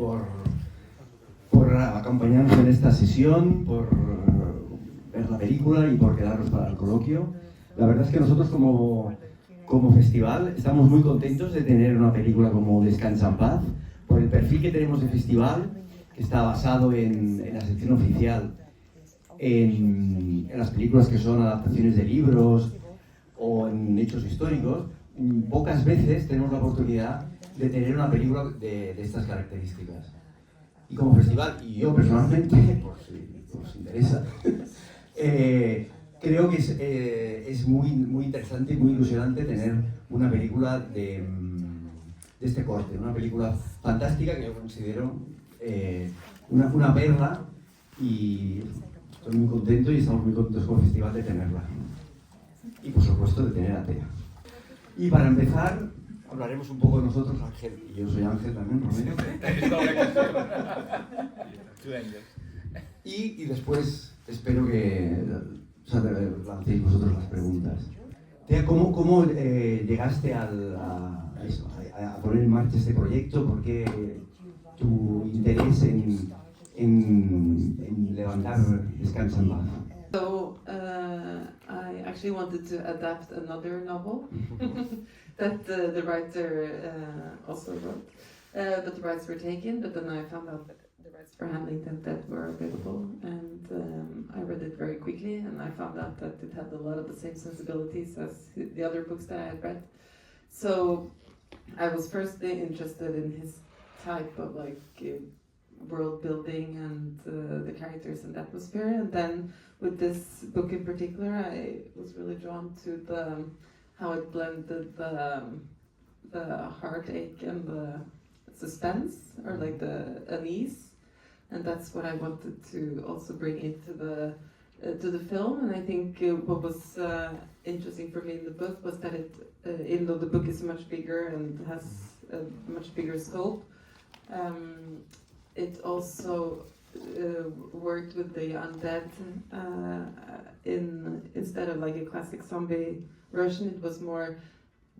por acompañarnos en esta sesión, por ver la película y por quedaros para el coloquio. La verdad es que nosotros como festival estamos muy contentos de tener una película como Descansa en Paz, por el perfil que tenemos de festival, que está basado en la sección oficial, en las películas que son adaptaciones de libros o en hechos históricos. Pocas veces tenemos la oportunidad de tener una película de estas características. Y como festival, y yo personalmente, por si os interesa, creo que es muy interesante y muy ilusionante tener una película de este corte, una película fantástica que yo considero una perla, y estoy muy contento y estamos muy contentos como festival de tenerla. Y por supuesto de tener a Tea. Y para empezar, hablaremos un poco de nosotros, Ángel, y yo soy Ángel también, Romero. Y después espero que lancéis vosotros las preguntas. Tea, ¿cómo llegaste a poner en marcha este proyecto? ¿Por qué tu interés en levantar Descansa en Paz? So I actually wanted to adapt another novel that the writer also wrote, but the rights were taken. But then I found out that the rights for Hamilton that were available, and I read it very quickly, and I found out that it had a lot of the same sensibilities as the other books that I had read. So I was firstly interested in his type of world building and the characters and atmosphere, and then with this book in particular I was really drawn to how it blended the heartache and the suspense, or like the unease, and that's what I wanted to also bring into the film. And I think what was interesting for me in the book was that even though the book is much bigger and has a much bigger scope, it also worked with the undead instead of like a classic zombie version. It was more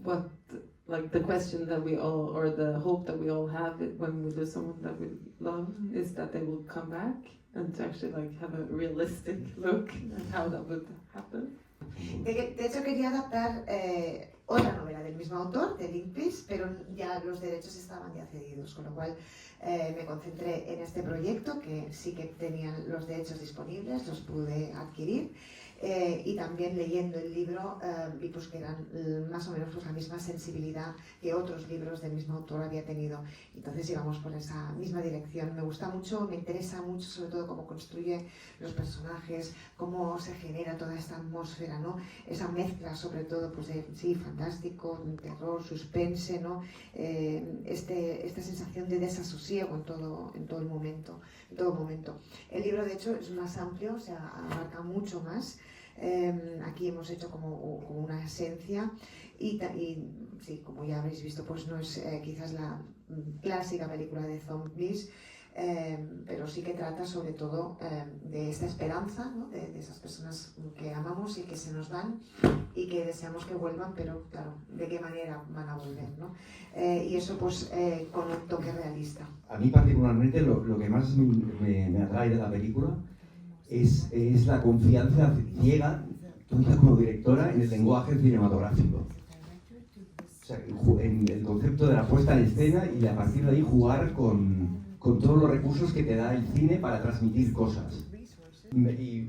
the question that we all, or the hope that we all have when we lose someone that we love, is that they will come back, and to actually have a realistic look at how that would happen. De hecho quería adaptar otra novela del mismo autor, de Lindqvist, pero ya los derechos estaban ya cedidos, con lo cual me concentré en este proyecto, que sí que tenían los derechos disponibles, los pude adquirir, y también leyendo el libro vi pues que eran más o menos la misma sensibilidad que otros libros del mismo autor había tenido. Entonces íbamos por esa misma dirección. Me gusta mucho, me interesa mucho sobre todo cómo construye los personajes, cómo se genera toda esta atmósfera, ¿no? Esa mezcla sobre todo pues de fantástico, terror, suspense, ¿no? Esta sensación de desasosiego en todo momento. El libro de hecho es más amplio, o sea, abarca mucho más. Aquí hemos hecho como una esencia y sí, como ya habéis visto, pues no es quizás la clásica película de zombies, pero sí que trata sobre todo de esta esperanza, ¿no? de esas personas que amamos y que se nos van y que deseamos que vuelvan, pero claro, ¿de qué manera van a volver, ¿no? Y eso pues con un toque realista. A mí particularmente lo que más me atrae de la película es la confianza ciega tuya como directora en el lenguaje cinematográfico. O sea, en el concepto de la puesta en escena, y a partir de ahí jugar con todos los recursos que te da el cine para transmitir cosas. Y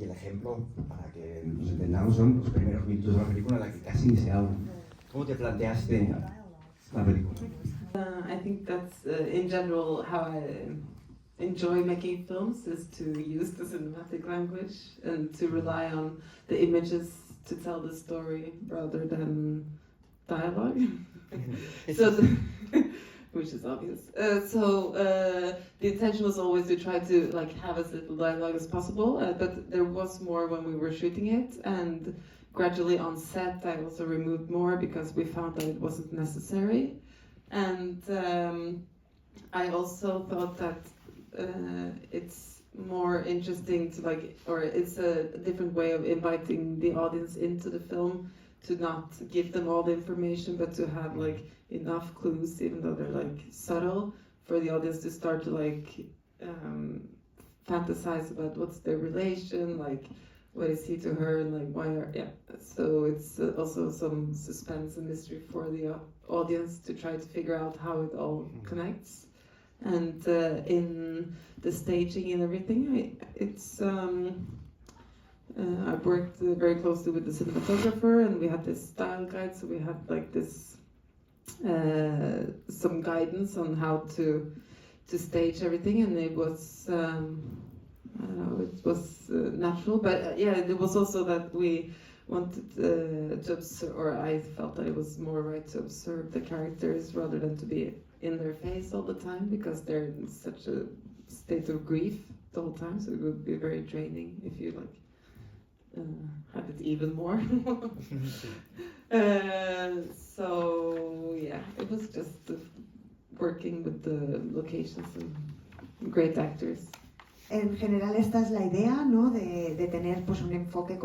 el ejemplo, para que nos entendamos, son los primeros minutos de la película en la que casi ni se habla. ¿Cómo te planteaste la película? I think that's in general how I enjoy making films, is to use the cinematic language and to rely on the images to tell the story rather than dialogue. Which is obvious. The intention was always to try to have as little dialogue as possible, but there was more when we were shooting it, and gradually on set I also removed more because we found that it wasn't necessary. And I also thought that it's more interesting to or it's a different way of inviting the audience into the film, to not give them all the information, but to have enough clues, even though they're subtle, for the audience to start to like fantasize about what's their relation, like what is he to her, and like why are so it's also some suspense and mystery for the audience to try to figure out how it all connects. And in the staging and everything, I've worked very closely with the cinematographer, and we had this style guide, so we had like this some guidance on how to stage everything, and it was I don't know, it was natural, but it was also that we wanted to observe, or I felt that it was more right to observe the characters rather than to be in their face all the time, because they're in such a state of grief the whole time, so it would be very draining if you like have it even more. So yeah, it was just working with the locations and great actors. En general esta es la idea, ¿no? de tener pues un enfoque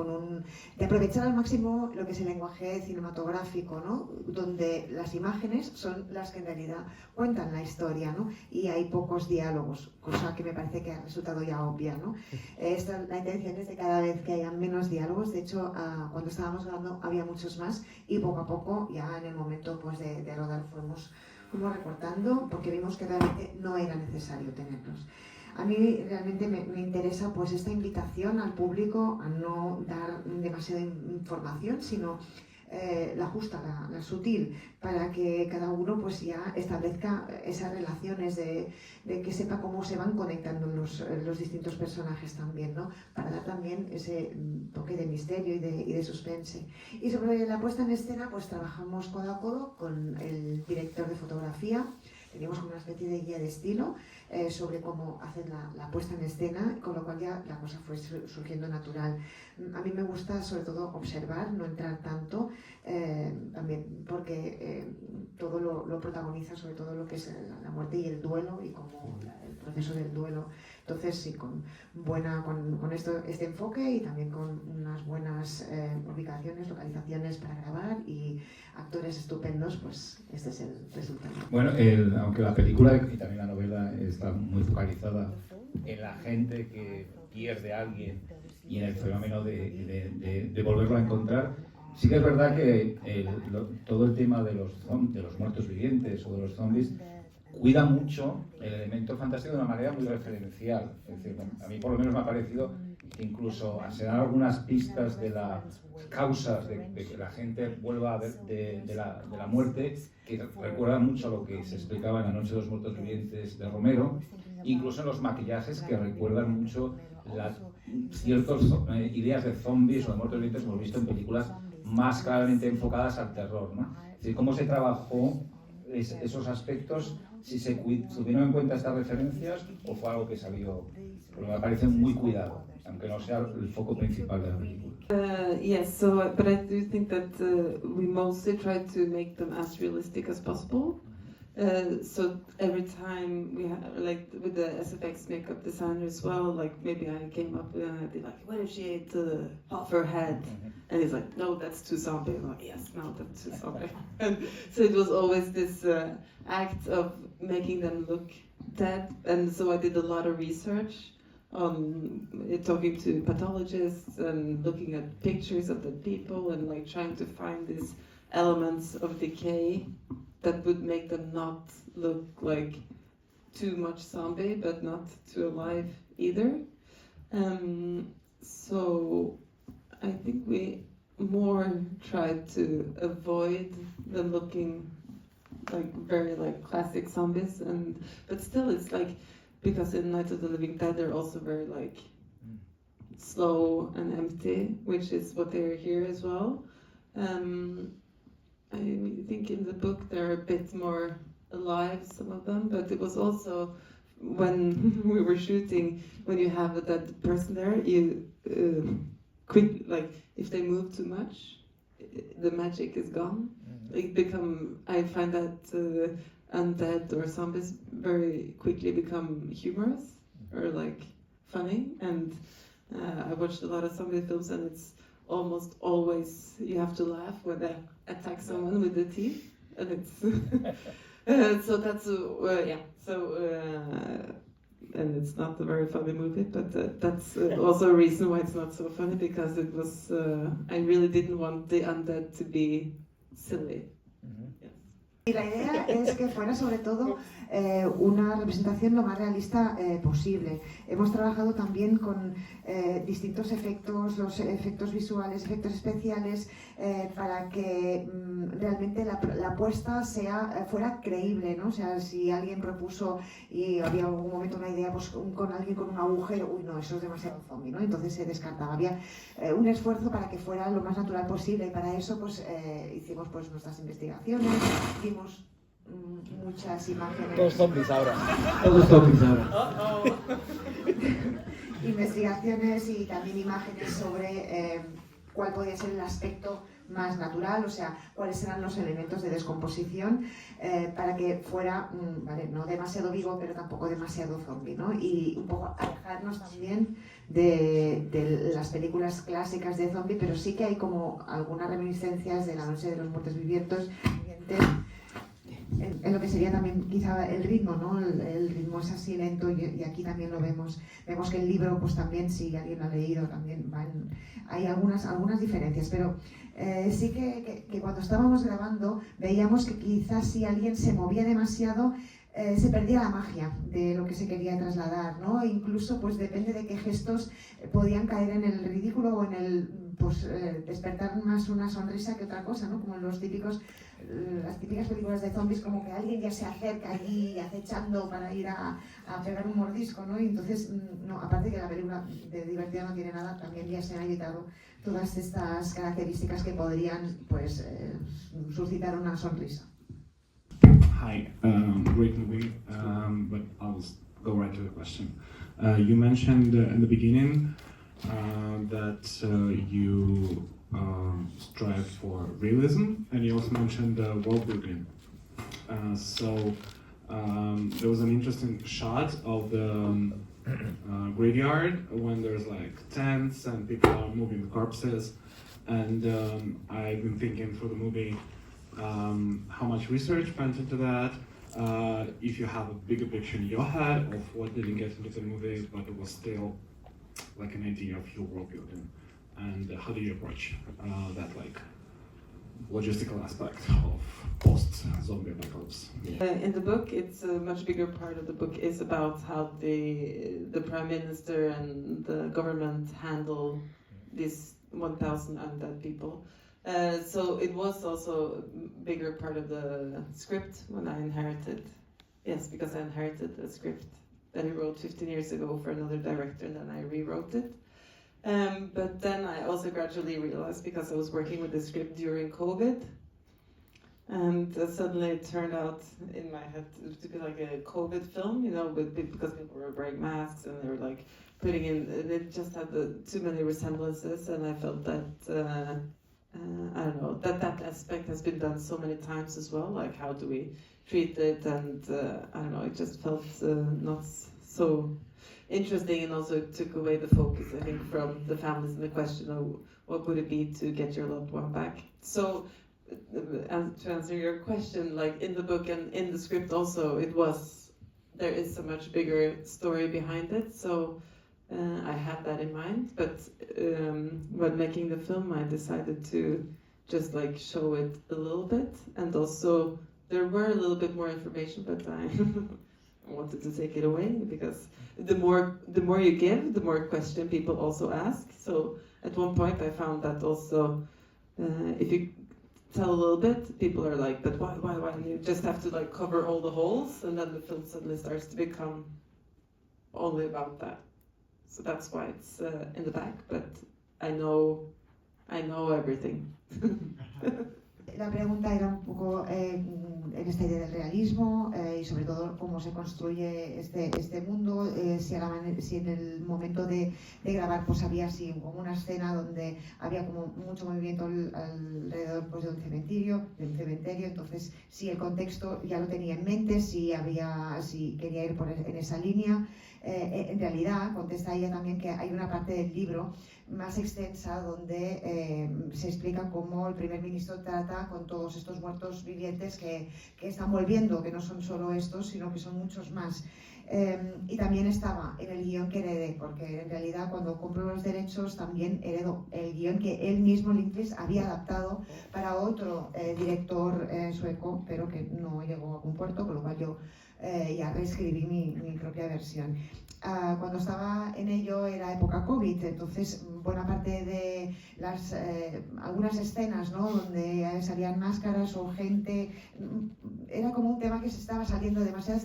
de aprovechar al máximo lo que es el lenguaje cinematográfico, ¿no? Donde las imágenes son las que en realidad cuentan la historia, ¿no? Y hay pocos diálogos, cosa que me parece que ha resultado ya obvia, ¿no? La intención es de cada vez que haya menos diálogos. De hecho, cuando estábamos grabando había muchos más, y poco a poco, ya en el momento pues de rodar, fuimos recortando, porque vimos que realmente no era necesario tenerlos. A mí realmente me interesa pues esta invitación al público a no dar demasiada información, sino la justa, la sutil, para que cada uno pues ya establezca esas relaciones, de que sepa cómo se van conectando los distintos personajes también, ¿no? Para dar también ese toque de misterio y de suspense. Y sobre la puesta en escena pues trabajamos codo a codo con el director de fotografía. Teníamos como una especie de guía de estilo sobre cómo hacer la puesta en escena, con lo cual ya la cosa fue surgiendo natural. A mí me gusta sobre todo observar, no entrar tanto, también porque todo lo protagoniza sobre todo lo que es la muerte y el duelo, y como el proceso del duelo. Entonces sí, con este enfoque, y también con unas buenas ubicaciones, localizaciones para grabar y actores estupendos, pues este es el resultado. Bueno, aunque la película y también la novela está muy focalizada en la gente que pierde a alguien y en el fenómeno de volverlo a encontrar, sí que es verdad que todo el tema de los muertos vivientes o de los zombies cuida mucho el elemento fantástico de una manera muy referencial. Es decir, a mí por lo menos me ha parecido que incluso se dan algunas pistas de las causas de que la gente vuelva a ver de la muerte, que recuerdan mucho a lo que se explicaba en La Noche de los Muertos Vivientes de Romero, incluso en los maquillajes, que recuerdan mucho ciertas ideas de zombies o de muertos vivientes que hemos visto en películas más claramente enfocadas al terror, ¿no? Es decir, cómo se trabajó esos aspectos, si se tuvieron en cuenta estas referencias o fue algo que salió, pero me parece muy cuidado, aunque no sea el foco principal de la película. Yes, but I do think that we mostly try to make them as realistic as possible. So every time we have, like with the SFX makeup designer as well, like maybe I came up and I'd be like, what if she ate off her head? And he's like, no, that's too zombie. I'm like, yes, no, that's too zombie. And so it was always this act of making them look dead. And so I did a lot of research on talking to pathologists and looking at pictures of the people and like trying to find these elements of decay that would make them not look like too much zombie, but not too alive either. So I think we more tried to avoid them looking like very like classic zombies, but still it's like, because in Night of the Living Dead they're also very like slow and empty, which is what they're here as well. I think in the book they're a bit more alive, some of them, but it was also when we were shooting, when you have a dead person there, you quick, like if they move too much, the magic is gone. Like I find that undead or zombies very quickly become humorous or like funny, and I watched a lot of zombie films, and it's almost always you have to laugh when they attack someone with the teeth, and it's So that's yeah. So and it's not a very funny movie, but that's also a reason why it's not so funny, because it was I really didn't want the undead to be silly. Y la idea es que fuera sobre todo una representación lo más realista posible. Hemos trabajado también con distintos efectos, los efectos visuales, efectos especiales, para que realmente la apuesta fuera creíble, ¿no? O sea, si alguien propuso y había en algún momento una idea pues, con alguien con un agujero, uy, no, eso es demasiado zombie, ¿no? Entonces se descartaba. Había un esfuerzo para que fuera lo más natural posible, y para eso pues hicimos pues nuestras investigaciones, hicimos muchas imágenes. Todos zombies ahora. Todos zombies ahora. Investigaciones y también imágenes sobre cuál podía ser el aspecto más natural, o sea, cuáles eran los elementos de descomposición, para que fuera, vale, no demasiado vivo, pero tampoco demasiado zombie, ¿no? Y un poco alejarnos también de las películas clásicas de zombie, pero sí que hay como algunas reminiscencias de La Noche de los Muertos Vivientes, en lo que sería también quizá el ritmo, ¿no? El ritmo es así lento, y aquí también lo vemos. Vemos que el libro, pues también, si alguien lo ha leído, también hay algunas diferencias, pero sí que cuando estábamos grabando veíamos que quizás si alguien se movía demasiado, se perdía la magia de lo que se quería trasladar, ¿no? E incluso, pues depende de qué gestos podían caer en el ridículo o en el, pues, despertar más una sonrisa que otra cosa, ¿no? Como las típicas películas de zombies, como que alguien ya se acerca allí acechando para ir a pegar un mordisco, ¿no? Y entonces, no, aparte que la película de divertida no tiene nada, también ya se han evitado todas estas características que podrían, pues, suscitar una sonrisa. Hi, great movie, but I'll just go right to the question. You mentioned in the beginning that you strive for realism, and you also mentioned world building. So there was an interesting shot of the graveyard when there's like tents and people are moving the corpses, and I've been thinking for the movie how much research went into that, if you have a bigger picture in your head of what didn't get into the movie but it was still like an idea of your world building, and how do you approach that like logistical aspect of post-zombie apocalypse? In the book, it's a much bigger part of the book is about how the Prime Minister and the government handle these 1,000 undead people. So it was also a bigger part of the script when I inherited. Yes, because I inherited a script that I wrote 15 years ago for another director, and then I rewrote it. But then I also gradually realized, because I was working with the script during COVID, and suddenly it turned out in my head to be like a COVID film, you know, because people were wearing masks and they were like putting in, and it just had too many resemblances, and I felt that. I don't know, that aspect has been done so many times as well, like how do we treat it, and I don't know, it just felt not so interesting, and also it took away the focus, I think, from the families and the question of what would it be to get your loved one back. So, to answer your question, like in the book and in the script also, there is a much bigger story behind it, so I had that in mind, but when making the film, I decided to just like show it a little bit, and also there were a little bit more information, but I wanted to take it away, because the more you give, the more question people also ask. So at one point I found that also if you tell a little bit, people are like, but why? And you just have to like cover all the holes, and then the film suddenly starts to become only about that. So that's why it's in the back, but I know everything. La pregunta era un poco en esta idea del realismo y sobre todo cómo se construye este mundo, si en el momento de grabar pues había así como una escena donde había como mucho movimiento alrededor pues, de un cementerio, entonces si el contexto ya lo tenía en mente, si quería ir en esa línea. En realidad, contesta ella también que hay una parte del libro más extensa donde se explica cómo el primer ministro trata con todos estos muertos vivientes que están volviendo, que no son solo estos, sino que son muchos más. Y también estaba en el guión que heredé, porque en realidad cuando compro los derechos también heredo el guión que él mismo, Lindqvist, había adaptado para otro director sueco, pero que no llegó a buen puerto, con lo cual yo ya reescribí mi propia versión. Cuando estaba en ello era época COVID, entonces buena parte de las algunas escenas, ¿no?, donde salían máscaras o gente, era como un tema que se estaba saliendo demasiado,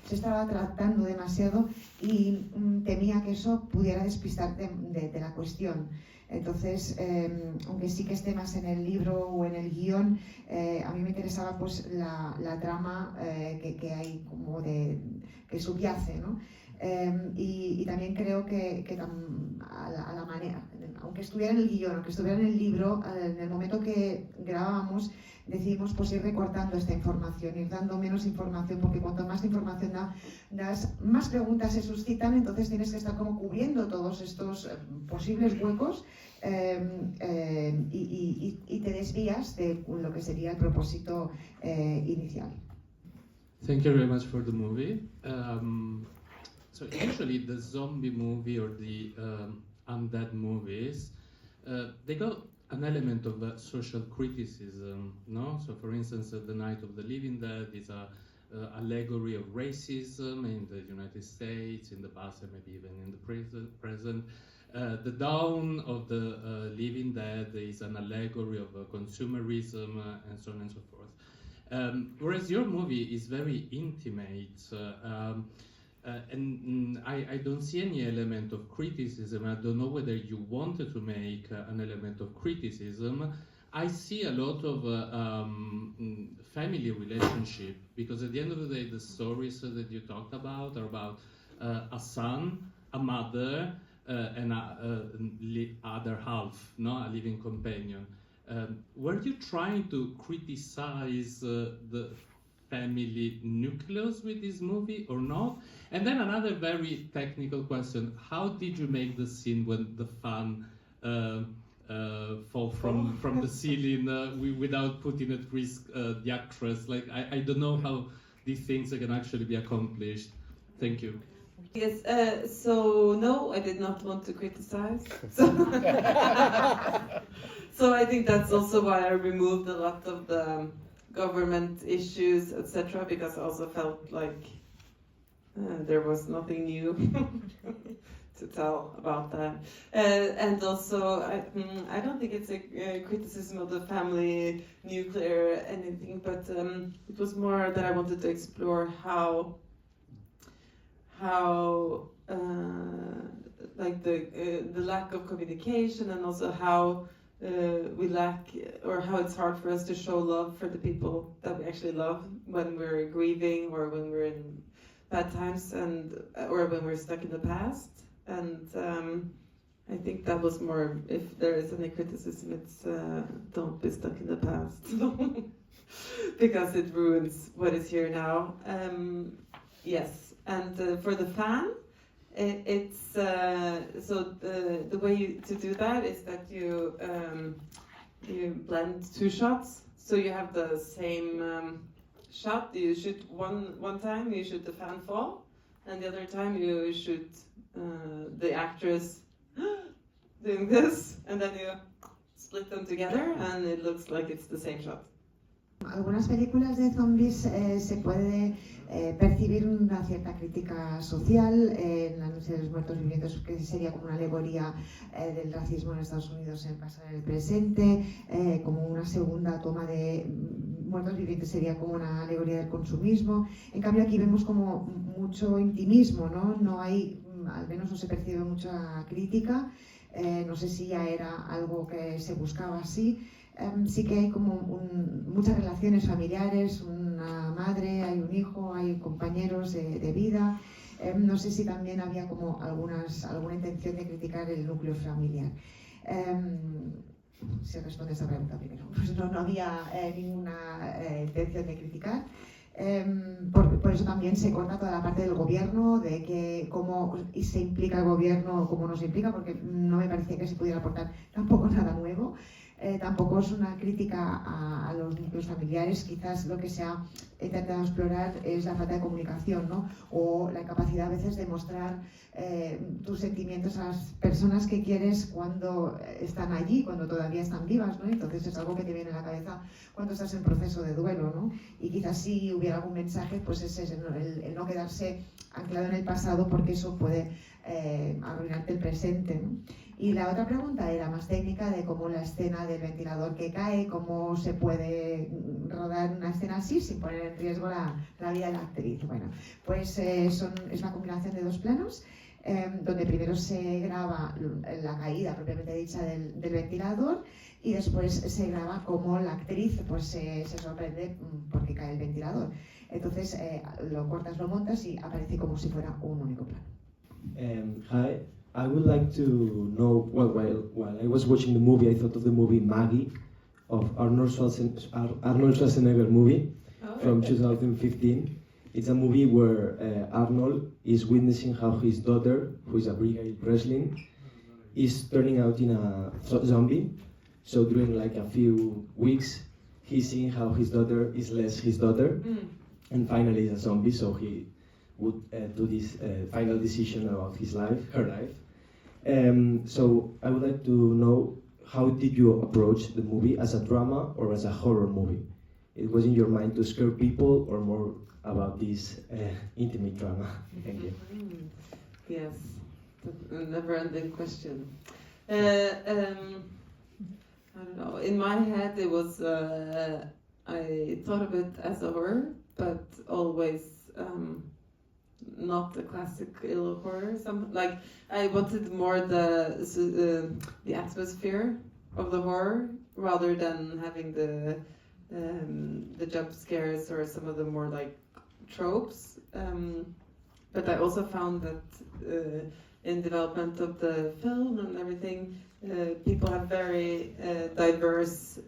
se estaba tratando demasiado y temía que eso pudiera despistar de la cuestión. Entonces, aunque sí que esté más en el libro o en el guión, a mí me interesaba pues la trama que hay como que subyace, ¿no? Y también creo que a la manera, aunque estuviera en el guión, aunque estuviera en el libro, en el momento que grabábamos decidimos pues ir recortando esta información, ir dando menos información, porque cuanto más información das, más preguntas se suscitan, entonces tienes que estar como cubriendo todos estos posibles huecos y te desvías de lo que sería el propósito inicial. Thank you very much for the movie. So usually the zombie movie or the undead movies, they got an element of social criticism, no? So for instance, The Night of the Living Dead is a allegory of racism in the United States, in the past and maybe even in the present. The Dawn of the Living Dead is an allegory of consumerism and so on and so forth. Whereas your movie is very intimate, and I don't see any element of criticism. I don't know whether you wanted to make an element of criticism. I see a lot of family relationship, because at the end of the day, the stories that you talked about are about a son, a mother, and other half, no, a living companion. Were you trying to criticize the family nucleus with this movie or not? And then another very technical question: how did you make the scene when the fan fall from the ceiling without putting at risk the actress? Like, I don't know how these things can actually be accomplished. Thank you. Yes, so no, I did not want to criticize. So I think that's also why I removed a lot of the government issues, etc., because I also felt like there was nothing new to tell about that. And also, I don't think it's a criticism of the family nuclear anything, but it was more that I wanted to explore how like the lack of communication, and also how we lack, or how it's hard for us to show love for the people that we actually love when we're grieving, or when we're in bad times, and or when we're stuck in the past. And I think that was more, if there is any criticism, it's don't be stuck in the past, because it ruins what is here now. Yes, and for the fan, it's so the way to do that is that you blend two shots. So you have the same shot. You shoot one time, you shoot the fan fall, and the other time you shoot the actress doing this, and then you split them together, and it looks like it's the same shot. Algunas películas de zombies se puede percibir una cierta crítica social. En La Noche de los Muertos Vivientes, que sería como una alegoría del racismo en Estados Unidos en el pasado y en el presente, como una segunda toma de Muertos Vivientes sería como una alegoría del consumismo. En cambio aquí vemos como mucho intimismo, ¿no? No hay, al menos no se percibe mucha crítica. No sé si ya era algo que se buscaba así. Sí que hay como muchas relaciones familiares, una madre, hay un hijo, hay compañeros de vida. No sé si también había como alguna intención de criticar el núcleo familiar. Se responde esta pregunta primero. Pues no había ninguna intención de criticar. Por eso también se corta toda la parte del gobierno, de que cómo se implica el gobierno, cómo no se implica, porque no me parecía que se pudiera aportar tampoco nada nuevo. Tampoco es una crítica a los núcleos familiares, quizás lo que se ha intentado explorar es la falta de comunicación, ¿no? O la incapacidad a veces de mostrar tus sentimientos a las personas que quieres cuando están allí, cuando todavía están vivas, ¿no? Entonces es algo que te viene a la cabeza cuando estás en proceso de duelo, ¿no? Y quizás si hubiera algún mensaje, pues es el no quedarse anclado en el pasado, porque eso puede arruinarte el presente, ¿no? Y la otra pregunta era más técnica, de cómo la escena del ventilador que cae, cómo se puede rodar una escena así sin poner en riesgo la vida de la actriz. Bueno, pues es una combinación de dos planos, donde primero se graba la caída propiamente dicha del ventilador, y después se graba cómo la actriz pues se sorprende porque cae el ventilador. Entonces lo cortas, lo montas y aparece como si fuera un único plano. Hi. I would like to know, well, while I was watching the movie, I thought of the movie Maggie, of Arnold Schwarzenegger movie from 2015. It's a movie where Arnold is witnessing how his daughter, who is Abigail Breslin, is turning out in a zombie. So during like a few weeks, he's seeing how his daughter is less his daughter, and finally is a zombie, so he would do this final decision about her life. So I would like to know, how did you approach the movie, as a drama or as a horror movie? It was in your mind to scare people, or more about this intimate drama? Thank you. Yes, a never-ending question. I don't know. In my head, it was I thought of it as a horror, but always not the classic ill horror. Like I wanted more the atmosphere of the horror rather than having the jump scares or some of the more like tropes. But I also found that in development of the film and everything, people have very diverse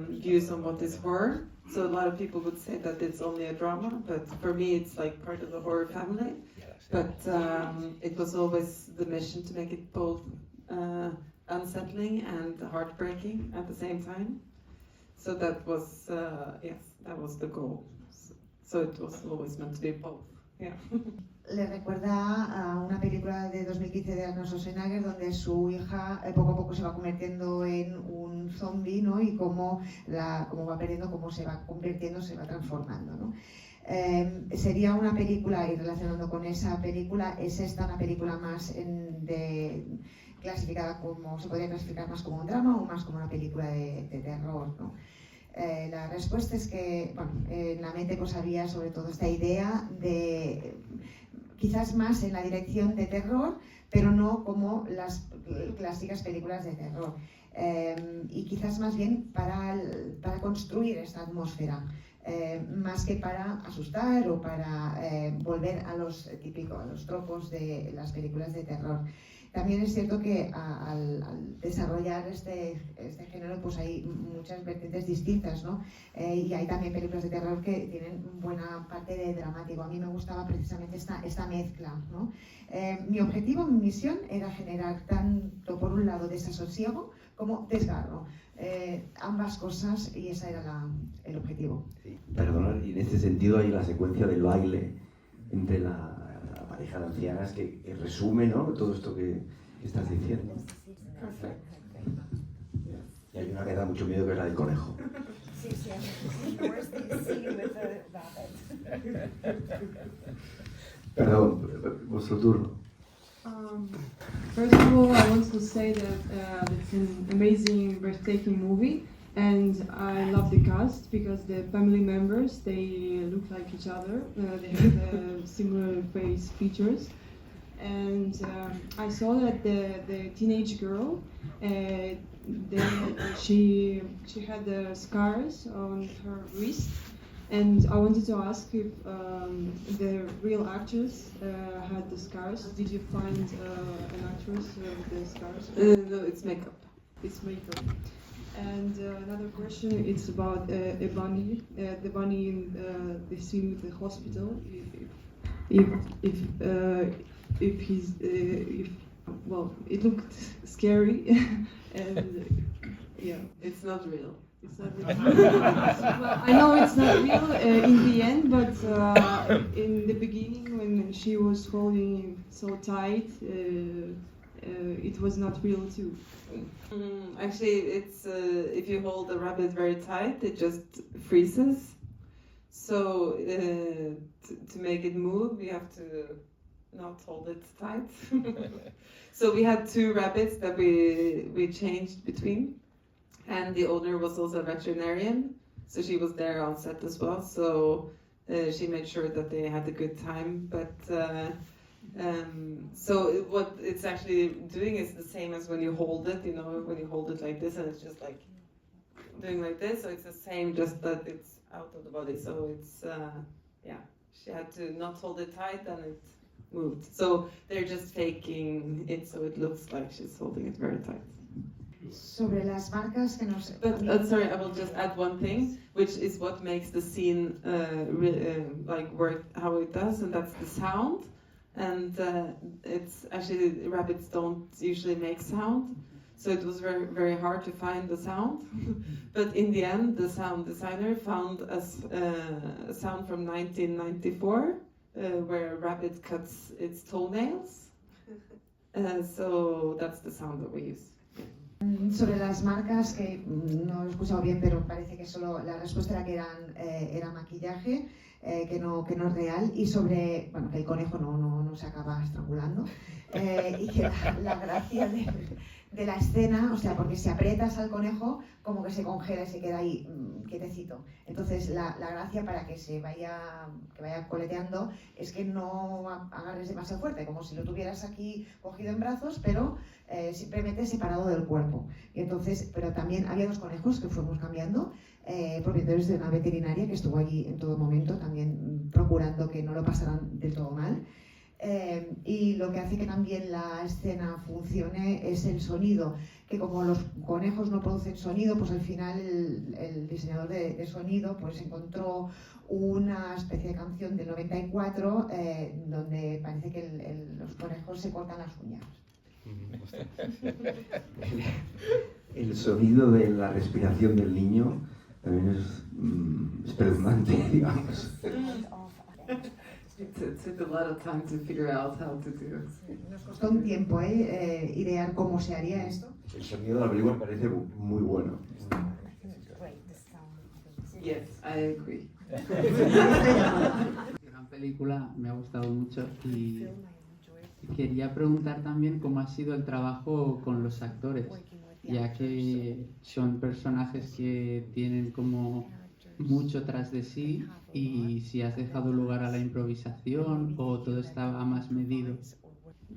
views on what is horror. So a lot of people would say that it's only a drama, but for me it's like part of the horror family. But it was always the mission to make it both unsettling and heartbreaking at the same time. So that was, yes, that was the goal. So it was always meant to be both. Yeah. Le recuerda a una película de 2015 de Arnold Schwarzenegger, donde su hija poco a poco se va convirtiendo en un zombie, ¿no? Y cómo va perdiendo, cómo se va convirtiendo, se va transformando, ¿no? Sería una película, y relacionando con esa película, es esta una película más clasificada como, se podría clasificar más como un drama o más como una película de terror, ¿no? La respuesta es que, bueno, en la mente pues había sobre todo esta idea de, quizás más en la dirección de terror, pero no como las clásicas películas de terror. Y quizás más bien para construir esta atmósfera, más que para asustar o para volver a los tropos de las películas de terror. También es cierto que al desarrollar este género pues hay muchas vertientes distintas, ¿no? Y hay también películas de terror que tienen buena parte de dramático. A mí me gustaba precisamente esta mezcla, ¿no? Mi objetivo, mi misión era generar tanto por un lado desasosiego como desgarro. Ambas cosas, y ese era el objetivo. Sí, perdonad, y en este sentido hay la secuencia del baile entre la pareja de ancianas que resume, ¿no?, todo esto que estás diciendo. Perfect. Y hay una que da mucho miedo, que es la del conejo. Sí, sí. Where's the scene with the rabbit? Perdón, vuestro turno. First of all, I want to say that it's an amazing, breathtaking movie, and I love the cast because the family members, they look like each other. They have similar face features, and I saw that the teenage girl, she had the scars on her wrist. And I wanted to ask if the real actress had the scars. Did you find an actress with the scars? No, it's makeup. It's makeup. And another question, it's about a bunny, the bunny in the scene with the hospital. If he's, well, it looked scary, and yeah, It's not real. it's not real. Well, I know it's not real in the end, but in the beginning when she was holding him so tight, it was not real too. Actually, it's if you hold the rabbit very tight, it just freezes. So to make it move, you have to not hold it tight. So we had 2 rabbits that we changed between, and the owner was also a veterinarian, so she was there on set as well. So she made sure that they had a good time. But so what it's actually doing is the same as when you hold it. You know, when you hold it like this, and it's just like doing like this. So it's the same, just that it's out of the body. So it's yeah, she had to not hold it tight, and it moved. So they're just faking it, so it looks like she's holding it very tight. Sobre las marcas que nos... But sorry, I will just add one thing, which is what makes the scene like work how it does, and that's the sound. And it's actually, rabbits don't usually make sound, so it was very, very hard to find the sound. But in the end, the sound designer found a sound from 1994 where a rabbit cuts its toenails. So that's the sound that we use. Sobre las marcas, que no he escuchado bien, pero parece que solo la respuesta era que era maquillaje, que no es real, y sobre, bueno, que el conejo no se acaba estrangulando, y que la gracia de la escena, o sea, porque si aprietas al conejo, como que se congela y se queda ahí quietecito. Entonces, la gracia para que vaya coleteando es que no agarres demasiado fuerte, como si lo tuvieras aquí cogido en brazos, pero simplemente separado del cuerpo. Y entonces, pero también había 2 conejos que fuimos cambiando, propietarios de una veterinaria que estuvo allí en todo momento, también procurando que no lo pasaran del todo mal. Y lo que hace que también la escena funcione es el sonido, que como los conejos no producen sonido, pues al final el diseñador de sonido pues encontró una especie de canción del 94 donde parece que los conejos se cortan las uñas. El sonido de la respiración del niño también es espeluznante, digamos. It took a lot of time to figure out how to do it. Nos costó un tiempo idear cómo se haría esto. El sonido de la película me parece muy bueno. Yes, I agree. Gran película, me ha gustado mucho y quería preguntar también cómo ha sido el trabajo con los actores, ya que son personajes que tienen como mucho tras de sí, y si has dejado lugar a la improvisación o todo estaba más medido.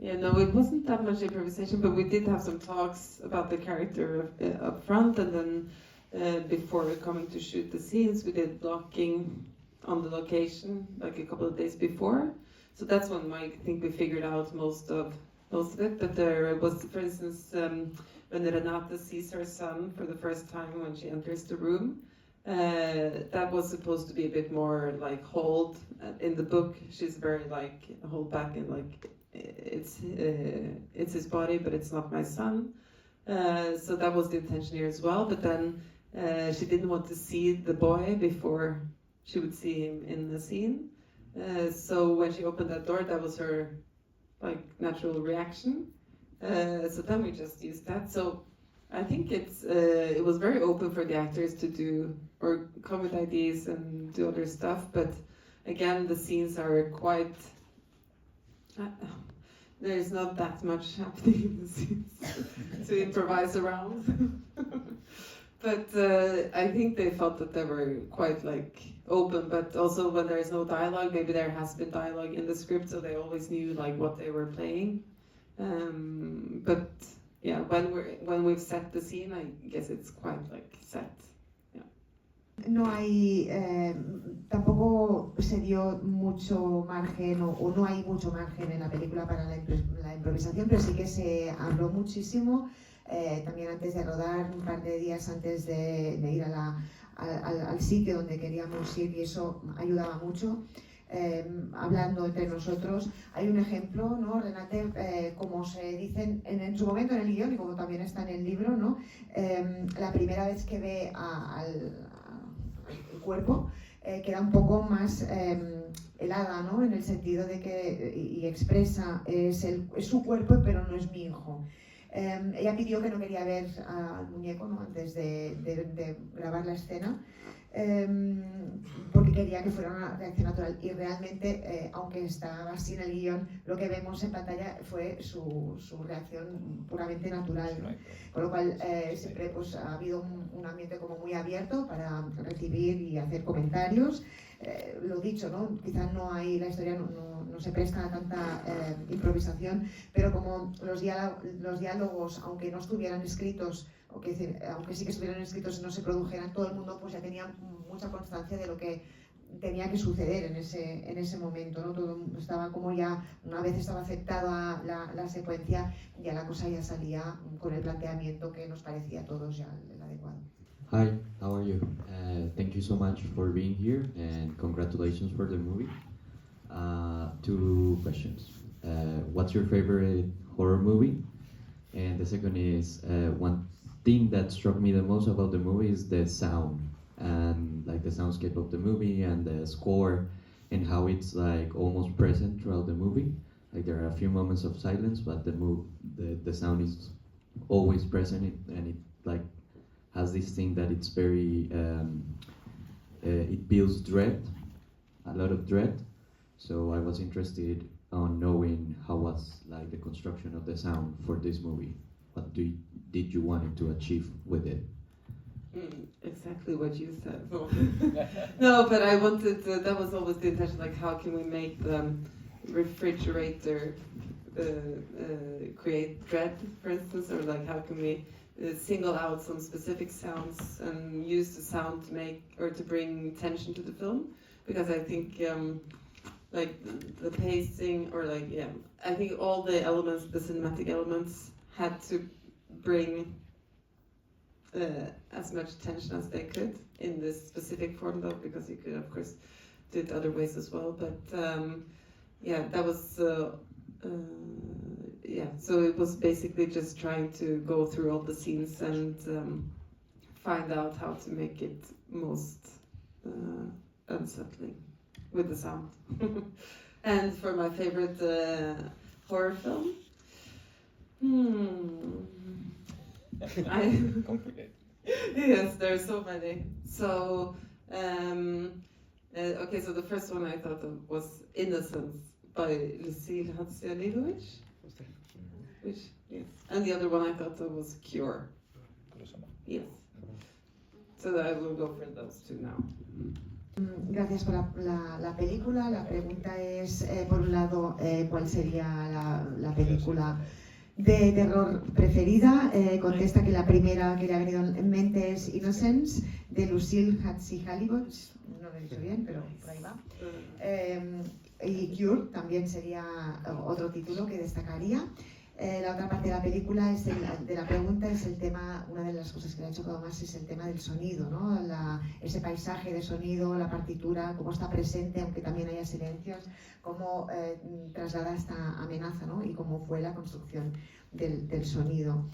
Yeah, no, it wasn't that much improvisation, but we did have some talks about the character up front, and then before coming to shoot the scenes, we did blocking on the location like a couple of days before. So that's when I think we figured out most of it. But there was, for instance, when Renata sees her son for the first time when she enters the room, that was supposed to be a bit more like hold. In the book, she's very like hold back and like it's his body, but it's not my son. So that was the intention here as well. But then she didn't want to see the boy before she would see him in the scene. So when she opened that door, that was her like natural reaction. So then we just used that. So I think it was very open for the actors to do or come with ideas and do other stuff. But again, the scenes are quite. There's not that much happening in the scenes to improvise around. But I think they felt that they were quite like open, but also when there is no dialogue, maybe there has been dialogue in the script, so they always knew like what they were playing. But yeah, when we've set the scene, I guess it's quite like set. Yeah. No hay, tampoco se dio mucho margen o no hay mucho margen en la película para la improvisación, pero sí que se habló muchísimo también antes de rodar, un par de días antes de ir al sitio donde queríamos ir, y eso ayudaba mucho. Hablando entre nosotros, hay un ejemplo, ¿no? Renate, como se dice en su momento en el guión y como también está en el libro, ¿no? La primera vez que ve al cuerpo queda un poco más helada, ¿no? En el sentido de que, y expresa, es su cuerpo pero no es mi hijo. Ella pidió que no quería ver al muñeco, ¿no? Antes de grabar la escena, porque quería que fuera una reacción natural, y realmente, aunque estaba así en el guión, lo que vemos en pantalla fue su reacción puramente natural, ¿no? Con lo cual siempre pues, ha habido un ambiente como muy abierto para recibir y hacer comentarios. Lo dicho, ¿no? Quizás no hay, la historia no se presta a tanta improvisación, pero como los diálogos, aunque no estuvieran escritos, aunque sí que estuvieran escritos y no se produjeran, todo el mundo pues ya tenía mucha constancia de lo que tenía que suceder en ese momento, ¿no? Todo estaba como ya, una vez estaba aceptada la secuencia, ya la cosa ya salía con el planteamiento que nos parecía a todos ya el adecuado. Hi, how are you? Thank you so much for being here and congratulations for the movie. 2 questions. What's your favorite horror movie? And the second is, one thing that struck me the most about the movie is the sound and like the soundscape of the movie and the score and how it's like almost present throughout the movie. Like there are a few moments of silence, but the sound is always present, and it like has this thing that it's very it builds dread, a lot of dread. So I was interested on knowing how was like the construction of the sound for this movie. What did you want to achieve with it? Exactly what you said. No, but I wanted to, that was always the intention, like how can we make the refrigerator create dread, for instance, or like how can we single out some specific sounds and use the sound to make or to bring tension to the film, because I think like the pacing or like I think all the elements, the cinematic elements, had to bring as much tension as they could in this specific form, though, because you could of course do it other ways as well. But that was so it was basically just trying to go through all the scenes and find out how to make it most unsettling with the sound. And for my favorite horror film, yes, there are so many. So okay, so the first one I thought of was Innocence by Lucille Hatzia-Lilovich. Yes. And the other one I thought of was Cure. Yes. So I will go for those two now. Gracias por la película. La pregunta es, por un lado, ¿cuál sería la película de terror preferida? Contesta que la primera que le ha venido en mente es Innocence, de Lucille Hatzia-Lilovich. No lo he dicho bien, pero por ahí va. Y Cure también sería otro título que destacaría. La otra parte de la película, de la pregunta, es el tema, una de las cosas que le ha chocado más es el tema del sonido, ¿no? Ese paisaje de sonido, la partitura, cómo está presente, aunque también haya silencios, cómo traslada esta amenaza, ¿no? Y cómo fue la construcción del sonido.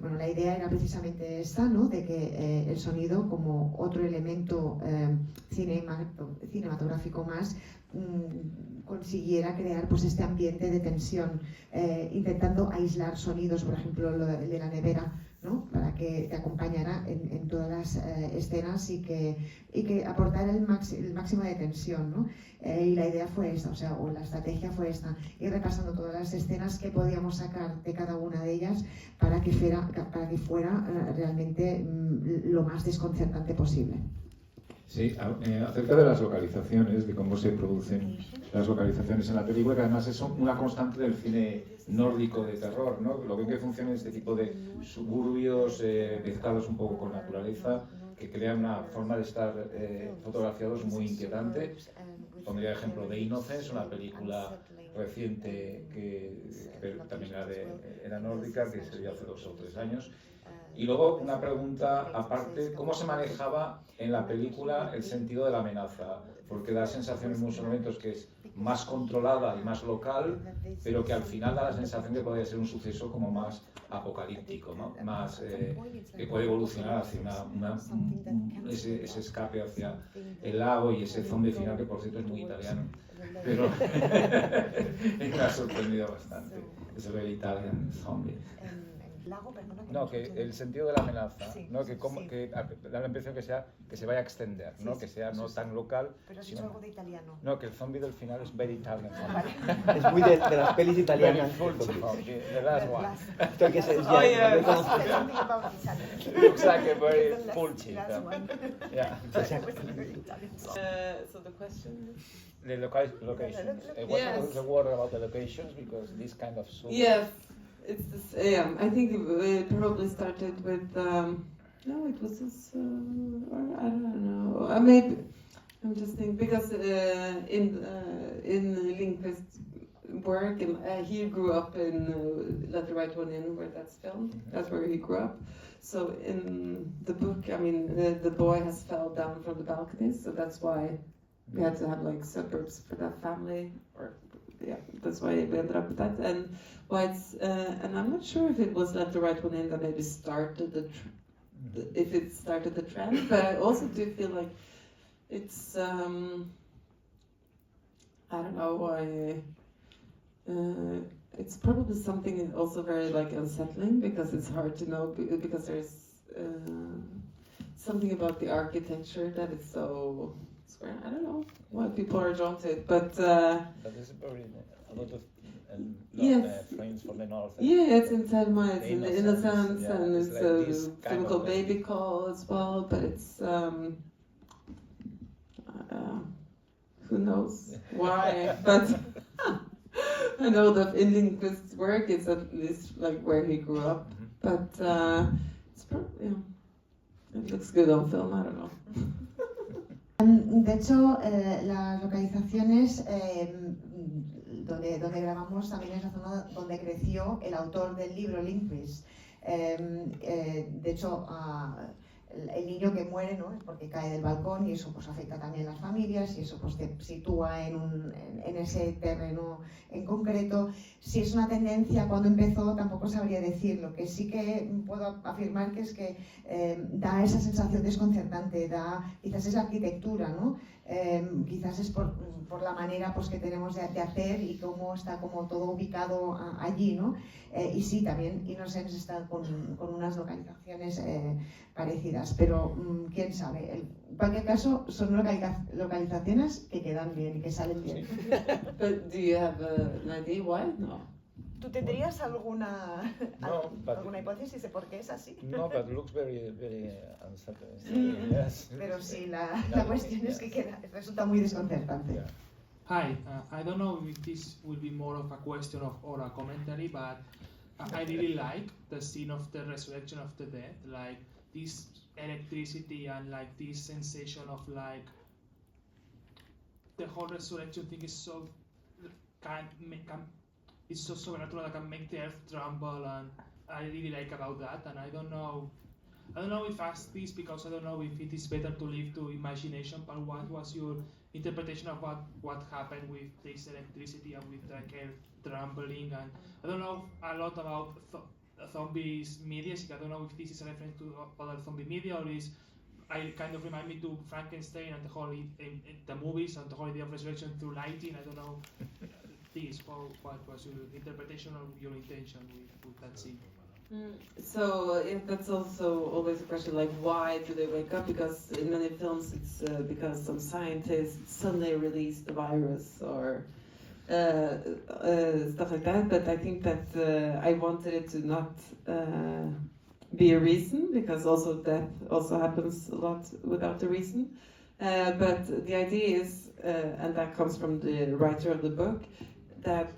Bueno, la idea era precisamente esta, ¿no? De que el sonido, como otro elemento cinematográfico más, consiguiera crear pues este ambiente de tensión, intentando aislar sonidos, por ejemplo el de la nevera, ¿no? Para que te acompañara en todas las escenas y que aportara el máximo de tensión, ¿no? Y la idea fue esta, o la estrategia fue esta, ir repasando todas las escenas que podíamos sacar de cada una de ellas para que fuera realmente lo más desconcertante posible. Sí, acerca de las localizaciones, de cómo se producen las localizaciones en la película, que además es una constante del cine nórdico de terror, ¿no? Lo que funciona es este tipo de suburbios mezclados un poco con naturaleza, que crean una forma de estar fotografiados muy inquietante. Pondría el ejemplo de Innocence, una película reciente que también era nórdica, que se dio hace 2 o 3 años. Y luego una pregunta aparte, ¿cómo se manejaba en la película el sentido de la amenaza? Porque da sensación en muchos momentos que es más controlada y más local, pero que al final da la sensación de que podría ser un suceso como más apocalíptico, ¿no? Más que puede evolucionar hacia ese escape hacia el lago y ese zombie final, que por cierto es muy italiano, pero me ha sorprendido bastante. Es el Italian zombie. No, que el sentido de la amenaza, ¿no? Que da la impresión que se vaya a extender, ¿no? Que sea no tan local. Pero has dicho algo de italiano. No, que el zombie del final es very Italian. Es muy de las pelis italianas. The last one. Esto que se Looks like a very pulchy. Yeah. So the question? The locations. What's the word about the locations? Because this kind of soup. Yes. It's this, yeah, I think it probably started with, no, it was this, or I don't know, maybe, I'm just thinking, because in Lindqvist's work, he grew up in Let the Right One In, where that's filmed, that's where he grew up. So in the book, I mean, the boy has fell down from the balcony, so that's why we had to have like suburbs for that family, or yeah, that's why we ended up with that. And why it's and I'm not sure if it was Let the Right One In that maybe started if it started the trend, but I also do feel like it's I don't know why. It's probably something also very like unsettling, because it's hard to know, because there's something about the architecture that is so square. I don't know why people are drawn to it, but there's a lot of yes, frames from the north. Yeah, it's in Telma, it's in Innocence, yeah, and it's like a film called Baby Call as well, but it's who knows why, but I know that in Lindqvist's work it's at least like where he grew up, but it's probably, yeah, it looks good on film, I don't know. De hecho, las localizaciones donde grabamos también es la zona donde creció el autor del libro, Lindqvist. De hecho, el niño que muere, ¿no?, es porque cae del balcón, y eso pues afecta también a las familias, y eso pues te sitúa en ese terreno en concreto. Si es una tendencia, cuando empezó tampoco sabría decir. Lo que sí que puedo afirmar que es que da esa sensación desconcertante, quizás es la arquitectura, ¿no? Quizás es por la manera pues que tenemos de hacer y cómo está como todo ubicado allí, ¿no? Y sí, también Innocence está con unas localizaciones parecidas, pero quién sabe. En cualquier caso, son localizaciones que quedan bien y que salen bien. But do you have an idea why? No. ¿Tú tendrías alguna hipótesis de por qué es así? No, but looks very, very unsettling. Yes. Pero sí, la cuestión es que resulta muy desconcertante. Yeah. Hi, I don't know if this will be more of a question or a commentary, but I really like the scene of the resurrection of the dead, like this electricity and like this sensation of like the whole resurrection thing is so it's so supernatural that can make the earth tremble, and I really like about that. And I don't know if I ask this because I don't know if it is better to leave to imagination, but what was your interpretation of what happened with this electricity and with like earth trembling? And I don't know a lot about zombies media, so I don't know if this is a reference to other zombie media, or is I kind of remind me to Frankenstein and the whole the movies and the whole idea of resurrection through lighting. I don't know what was your interpretation or your intention with that scene. So that's also always a question, like why do they wake up? Because in many films it's because some scientists suddenly release the virus or stuff like that. But I think that I wanted it to not be a reason, because also death also happens a lot without a reason. But the idea is, and that comes from the writer of the book, that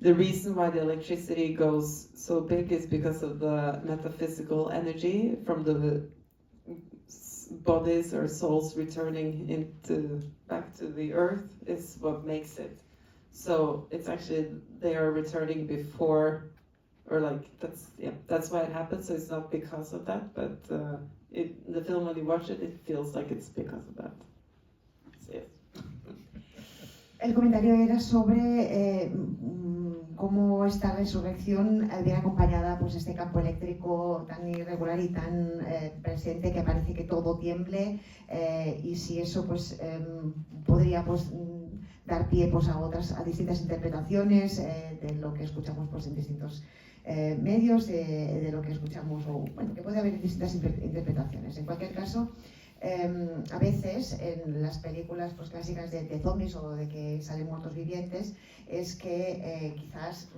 the reason why the electricity goes so big is because of the metaphysical energy from the bodies or souls returning back to the earth is what makes it. So it's actually they are returning before, or like that's why it happens. So it's not because of that, but the film when you watch it, it feels like it's because of that. So, yes. El comentario era sobre cómo esta resurrección viene acompañada pues este campo eléctrico tan irregular y tan presente que parece que todo tiemble y si eso pues podría pues dar pie pues a distintas interpretaciones de lo que escuchamos pues en distintos medios, de lo que escuchamos o bueno, que puede haber distintas interpretaciones. En cualquier caso, a veces en las películas pues, clásicas de zombies o de que salen muertos vivientes es que quizás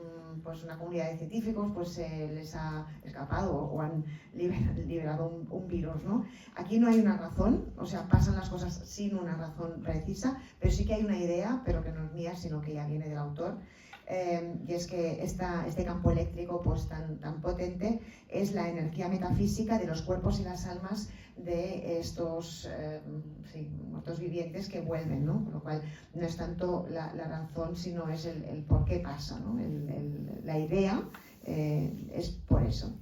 pues una comunidad de científicos pues les ha escapado o han liberado un virus, ¿no? Aquí no hay una razón, o sea, pasan las cosas sin una razón precisa, pero sí que hay una idea, pero que no es mía, sino que ya viene del autor. Y es que este campo eléctrico pues, tan potente es la energía metafísica de los cuerpos y las almas de estos muertos vivientes que vuelven, ¿no? Con lo cual no es tanto la razón, sino es el por qué pasa, ¿no? La idea es por eso.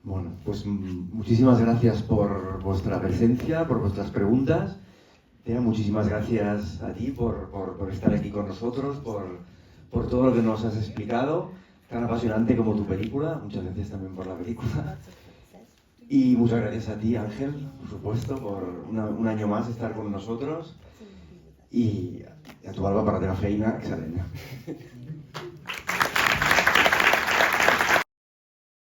Bueno, pues muchísimas gracias por vuestra presencia, por vuestras preguntas. Muchísimas gracias a ti por estar aquí con nosotros, por todo lo que nos has explicado, tan apasionante como tu película. Muchas gracias también por la película. Y muchas gracias a ti, Ángel, por supuesto, por un año más estar con nosotros. Y a tu Alba para la feina, excelente.